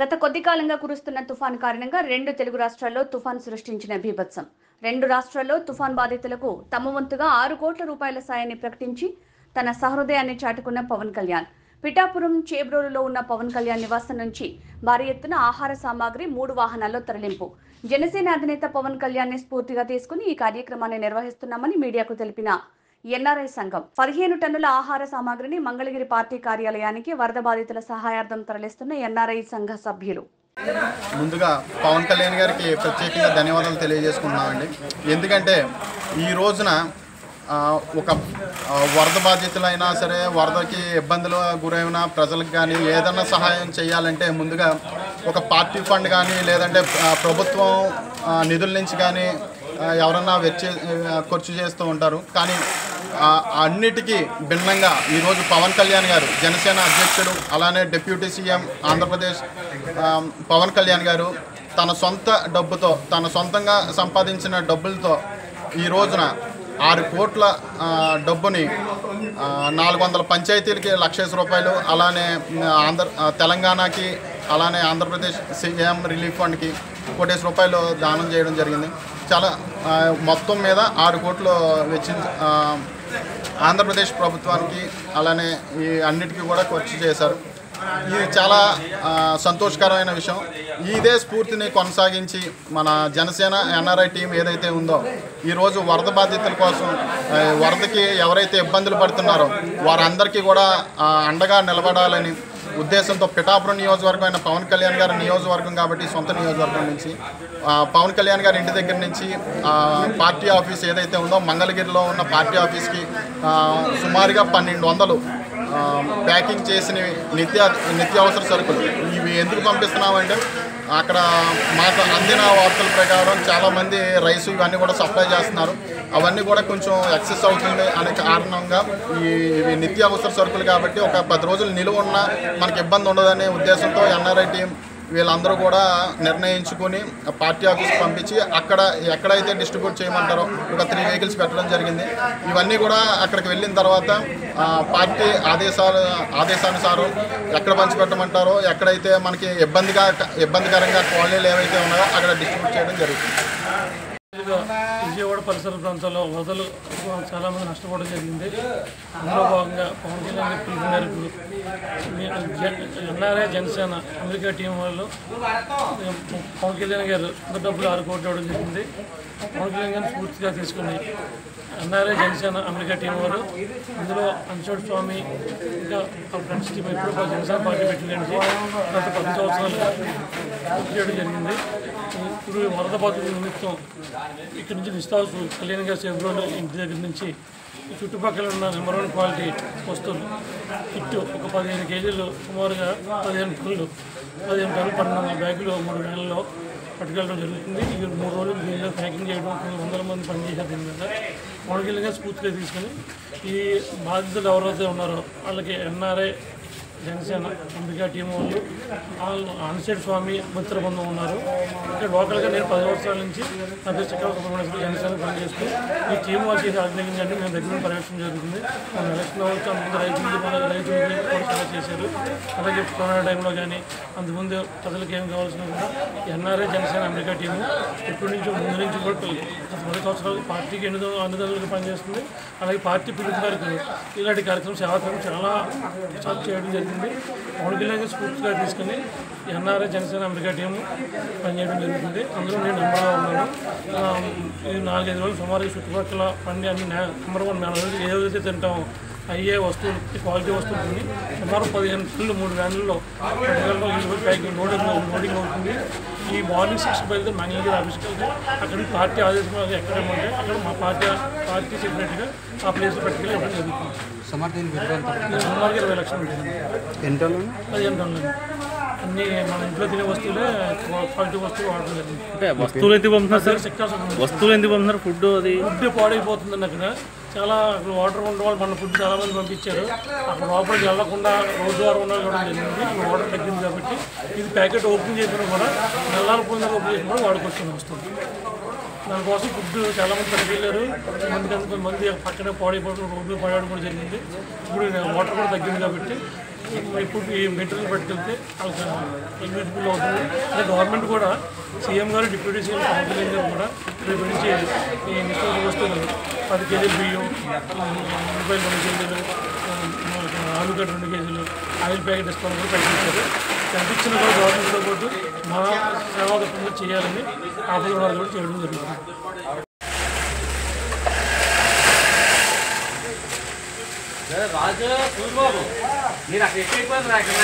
గత కొద్ది కాలంగా కురుస్తున్న తుఫాను కారణంగా 2 తెలుగు రాష్ట్రాల్లో తుఫాను సృష్టించిన బీభత్సం. 2 రాష్ట్రాల్లో తుఫాన్ బాధితులకు తమ వంతుగా 6 కోట్ల రూపాయల సాయాన్ని ప్రకటించి తన సహృదయాన్ని చాటుకున్న పవన్ కళ్యాణ్. పిఠాపురం చేబ్రోలులో ఉన్న పవన్ కళ్యాణ్ నివాసం నుంచి భారీ ఎత్తున ఆహార సామాగ్రి 3 వాహనాల్లో తరలింపు. జనసేన అధినేత పవన్ కళ్యాణ్ని స్ఫూర్తిగా తీసుకుని ఈ కార్యక్రమాన్ని నిర్వహిస్తున్నామని మీడియాకు తెలిపిన ఎన్ఆర్ఐ సంఘం 15 టన్నుల ఆహార సామాగ్రిని మంగళగిరి పార్టీ కార్యాలయానికి వరద బాధితుల సహాయార్థం తరలిస్తున్న ఎన్ఆర్ఐ సంఘ సభ్యులు. ముందుగా పవన్ కళ్యాణ్ గారికి ప్రత్యేకంగా ధన్యవాదాలు తెలియజేసుకుంటున్నామండి. ఎందుకంటే ఈ రోజున ఒక వరద బాధితులైనా సరే, వరదకి ఇబ్బందులు గురైన ప్రజలకు కానీ ఏదన్నా సహాయం చేయాలంటే ముందుగా ఒక పార్టీ ఫండ్ కానీ లేదంటే ప్రభుత్వం నిధుల నుంచి కానీ ఎవరన్నా ఖర్చు చేస్తూ ఉంటారు. కానీ అన్నిటికీ భిన్నంగా ఈరోజు పవన్ కళ్యాణ్ గారు, జనసేన అధ్యక్షుడు, అలానే డిప్యూటీ సీఎం ఆంధ్రప్రదేశ్ పవన్ కళ్యాణ్ గారు తన సొంత డబ్బుతో, తన సొంతంగా సంపాదించిన డబ్బులతో ఈ రోజున 6 కోట్ల డబ్బుని 400 పంచాయతీలకి 1,00,000 రూపాయలు, అలానే తెలంగాణకి, అలానే ఆంధ్రప్రదేశ్ సీఎం రిలీఫ్ ఫండ్కి 1 కోటి రూపాయలు దానం చేయడం జరిగింది. చాలా మొత్తం మీద 6 కోట్లు ఆంధ్రప్రదేశ్ ప్రభుత్వానికి అలానే ఈ అన్నిటికీ కూడా ఖర్చు చేశారు. ఇది చాలా సంతోషకరమైన విషయం. ఇదే స్ఫూర్తిని కొనసాగించి మన జనసేన ఎన్ఆర్ఐ టీం ఏదైతే ఉందో ఈరోజు వరద బాధితుల కోసం, వరదకి ఎవరైతే ఇబ్బందులు పడుతున్నారో వారందరికీ కూడా అండగా నిలబడాలని ఉద్దేశంతో పిఠాపురం నియోజకవర్గం అయిన పవన్ కళ్యాణ్ గారి నియోజకవర్గం కాబట్టి సొంత నియోజకవర్గం నుంచి పవన్ కళ్యాణ్ గారి ఇంటి దగ్గర నుంచి పార్టీ ఆఫీస్ ఏదైతే ఉందో మంగళగిరిలో ఉన్న పార్టీ ఆఫీస్కి సుమారుగా 1,200 ప్యాకింగ్ చేసిన నిత్యావసర సరుకులు. ఇవి ఎందుకు పంపిస్తున్నామంటే అక్కడ మాకు అందిన వార్తల ప్రకారం చాలామంది రైసు ఇవన్నీ కూడా సప్లై చేస్తున్నారు. అవన్నీ కూడా కొంచెం ఎక్సెస్ అవుతుంది అనే కారణంగా ఇవి నిత్యావసర సరుకులు కాబట్టి ఒక 10 రోజులు నిలువ ఉన్నా మనకి ఇబ్బంది ఉండదనే ఉద్దేశంతో ఎన్ఆర్ఐ టీం వీళ్ళందరూ కూడా నిర్ణయించుకొని పార్టీ ఆఫీస్కి పంపించి అక్కడ ఎక్కడైతే డిస్ట్రిబ్యూట్ చేయమంటారో ఒక 3 వెహికల్స్ పెట్టడం జరిగింది. ఇవన్నీ కూడా అక్కడికి వెళ్ళిన తర్వాత పార్టీ ఆదేశానుసారం ఎక్కడ పంచిపెట్టమంటారో, ఎక్కడైతే మనకి ఇబ్బందికరంగా కాలనీలు ఏవైతే ఉన్నాయో అక్కడ డిస్ట్రిబ్యూట్ చేయడం జరుగుతుంది. విజయవాడ పరిసర ప్రాంతాల్లో వరదలు చాలామంది నష్టపోవడం జరిగింది. అందులో భాగంగా పవన్ కళ్యాణ్ పిలుపు మేరకు ఎన్ఆర్ఐ జనసేన అమెరికా టీం వాళ్ళు పవన్ కళ్యాణ్ గారు డబ్బులు 6 కోట్లు ఇవ్వడం జరిగింది. పవన్ కళ్యాణ్ గారిని పూర్తిగా తీసుకుని ఎన్ఆర్ఐ జనసేన అమెరికా టీం వారు ఇందులో అంశోడ్ స్వామి ఇంకా ఫ్రెండ్స్ టీం ఎప్పుడు జనసేన పార్టీ పెట్టిందండి గత 10 సంవత్సరాలు చేయడం జరిగింది. ఇప్పుడు వరద బాధితుల నిమిత్తం ఇక్కడి నుంచి నిస్తాసు కళ్యాణ్ గారి చేబ్రోలు ఇంటి దగ్గర నుంచి చుట్టుపక్కల ఉన్న నెంబర్ 1 క్వాలిటీ వస్తువులు కిట్టు ఒక 15 కేజీలు, సుమారుగా 15 టన్నులు 12 బ్యాగులు 3 వేలలో పట్టుకెళ్ళడం జరుగుతుంది. ఇవి 3 రోజులు దీనిలో ప్యాకింగ్ చేయడం, 100 మంది పనిచేశారు. దీని మీద పవన్ కళ్యాణ్ గారు స్ఫూర్తిగా తీసుకుని ఈ బాధితులు ఎవరైతే ఉన్నారో వాళ్ళకి ఎన్ఆర్ఐ జనసేన అమెరికా టీం వాళ్ళు అన్సైడ్ స్వామి మిత్ర బృందం ఉన్నారు. ఇక్కడ లోకల్గా నేను 10 సంవత్సరాల నుంచి నా పేరు చక్రవర్తి సుబ్రహ్మణ్యం జనసేన పనిచేస్తూ ఈ టీం వాళ్ళు చేసి ఆగ్రహించండి మేము దగ్గర పర్యవేక్షణ జరుగుతుంది. మన ఎలక్షన్ అవ్వచ్చు అంతకుముందు రైతులు కూడా చాలా చేశారు. అలాగే కరోనా టైంలో కానీ అంతకుముందు ప్రజలకు ఏం కావాల్సిన కూడా ఎన్ఆర్ఐ జనసేన అమెరికా టీము ఇప్పటి నుంచి ముందు నుంచి కూడా 10 సంవత్సరాలు పార్టీకి అన్నిదలుగా పనిచేస్తుంది. అలాగే పార్టీ పిలుపు మేరకు ఇలాంటి కార్యక్రమం సేవా చాలా చేయడం జరిగింది. పవన్ కళ్యాణ్ స్ఫూర్తిగా తీసుకుని ఎన్ఆర్ఐ జనసేన అమెరికా టీము పనిచేయడం జరుగుతుంది. అందులో నేను నెంబర్గా ఉన్నాను. ఈ 4-5 రోజులు సుమారు చుట్టుపక్కల పండి అన్ని నెంబర్ 1 రోజులు ఏదైతే తింటామో అయ్యే వస్తువులు, క్వాలిటీ వస్తువులు సుమారు 15 టన్నులు 3 వ్యాన్లలో ప్యాకింగ్ లోడింగ్ అవుతుంది. ఈ మార్నింగ్ 6కి బయలుదేరి మంగళగిరి ఆఫీస్కి వెళ్తే అక్కడ పార్టీ ఆదేశం ఎక్కడేమంటే అక్కడ మా పార్టీ సెక్రటరీగా ఆ ప్లేస్లో పెట్టుకెళ్ళి ఇవ్వడం జరుగుతుంది. సుమారుగా 20 లక్షలు ఉంటుంది. 15 టన్నులు అన్ని మన ఇంట్లో తినే వస్తువులే క్వాలిటీ వస్తువులు వాడడం జరిగింది. అంటే వస్తువులు ఎందుకు పంపుతున్నారు సార్? వస్తువులు ఎందుకు పంపుతున్నారు? ఫుడ్ పాడైపోతుందండి. అక్కడ చాలా వాటర్ ఉన్న వాళ్ళు మన ఫుడ్ చాలామంది పంపించారు. అక్కడ లోపలికి వెళ్లకుండా రోజు వారం ఉండాలి కూడా జరిగింది. వాటర్ తగ్గింది కాబట్టి ఇది ప్యాకెట్ ఓపెన్ చేసినా కూడా నెలల పొందాక ఓపెన్ చేసిన కూడా వాడుకొచ్చింది వస్తుంది. దానికోసం ఫుడ్ చాలామంది పట్టుకెళ్ళారు. కొంతమంది పక్కనే పాడైపోవడం, రోడ్లు పడడం కూడా జరిగింది. ఇప్పుడు వాటర్ కూడా తగ్గింది కాబట్టి ఇప్పుడు ఈ మెటీరియల్ పట్టుకెళ్తే వాళ్ళకి ఇన్వెజిబుల్ అవుతుంది. అదే గవర్నమెంట్ కూడా సీఎం గారు డిప్యూటీ సీఎం పవన్ కళ్యాణ్ గారు కూడా రేపు నుంచి ఈ నిత్యావసర వస్తువులు 10 కేజీలు బియ్యం, రూపాయలు 2 కేజీలు, ఆలుగడ్డ 2 కేజీలు, ఆయిల్ ప్యాకెట్ డిస్కౌంట్ కూడా ప్రకటించారు. ఎంత ఇచ్చినా కూడా గవర్నమెంట్తో పాటు మా సేవాదత్వంగా చేయాలని ఆపద వాళ్ళు కూడా చేయడం జరుగుతుంది. రాజు సూర్యబాబు మీరు అక్కడ ఎక్కడిపోయింది అక్కడ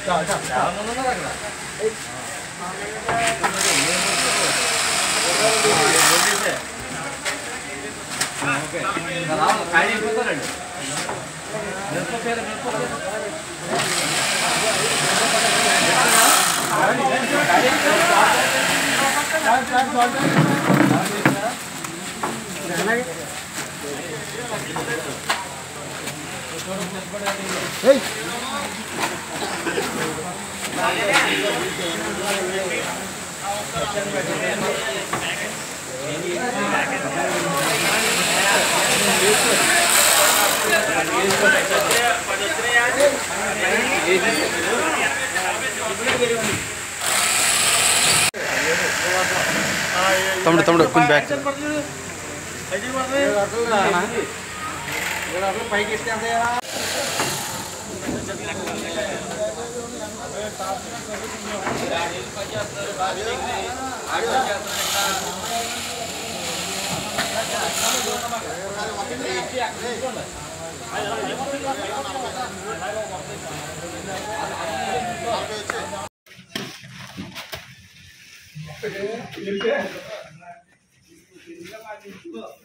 చాలా మంది ఉన్నారు అక్కడ. ఖాళీ అయిపోతారండి. తమ్ముడు కొంచెం బ్యాక్ పైకి ఇస్తే అంతే. Ini